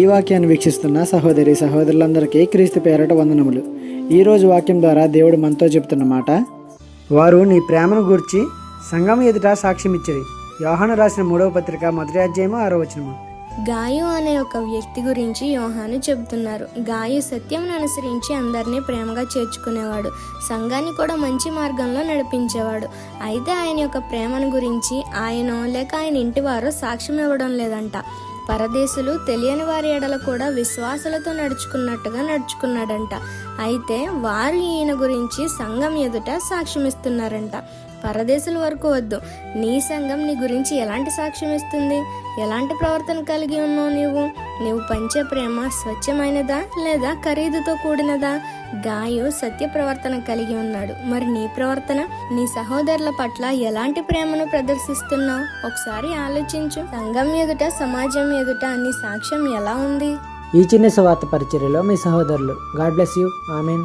ఈ వాక్యాన్ని వీక్షిస్తున్న సహోదరులందరికీ క్రీస్తు పేరట వందనములు. ఈరోజు వాక్యం ద్వారా దేవుడు మనతో చెబుతున్న మాట, వారు నీ ప్రేమను గూర్చి సంఘం ఎదుట సాక్ష్యమిచ్చిరి. యోహాను రాసిన 3వ పత్రిక 1వ అధ్యాయము 6వ వచనము. గాయు అనే ఒక వ్యక్తి గురించి యోహాను చెబుతున్నారు. గాయు సత్యంను అనుసరించి అందరినీ ప్రేమగా చేర్చుకునేవాడు, సంఘాన్ని కూడా మంచి మార్గంలో నడిపించేవాడు. అయితే ఆయన యొక్క ప్రేమను గురించి ఆయన లేక ఆయన ఇంటి వారు సాక్ష్యం ఇవ్వడం లేదంట. పరదేశులు తెలియని వారి ఎడల కూడా విశ్వాసులతో నడుచుకున్నట్టుగా నడుచుకున్నాడంట. అయితే వారు ఈయన గురించి సంఘం ఎదుట సాక్ష్యం ఇస్తున్నారంట. పరదేశుల వరకు వద్దు, నీ సంఘం నీ గురించి ఎలాంటి సాక్ష్యం ఇస్తుంది? ఎలాంటి ప్రవర్తన కలిగి ఉన్నావు నీవు పంచే ప్రేమ స్వచ్ఛమైనదా లేదా ఖరీదుతో కూడినదా? గాయు సత్య ప్రవర్తన కలిగి ఉన్నాడు. మరి నీ ప్రవర్తన, నీ సహోదరుల పట్ల ఎలాంటి ప్రేమను ప్రదర్శిస్తున్నావు? ఒకసారి ఆలోచించు. సంఘం ఎదుట, సమాజం ఎదుట నీ సాక్ష్యం ఎలా ఉంది? ఈ చిన్న సువార్త పరిచర్యలో మీ సహోదరులు. God bless you. ఆమెన్.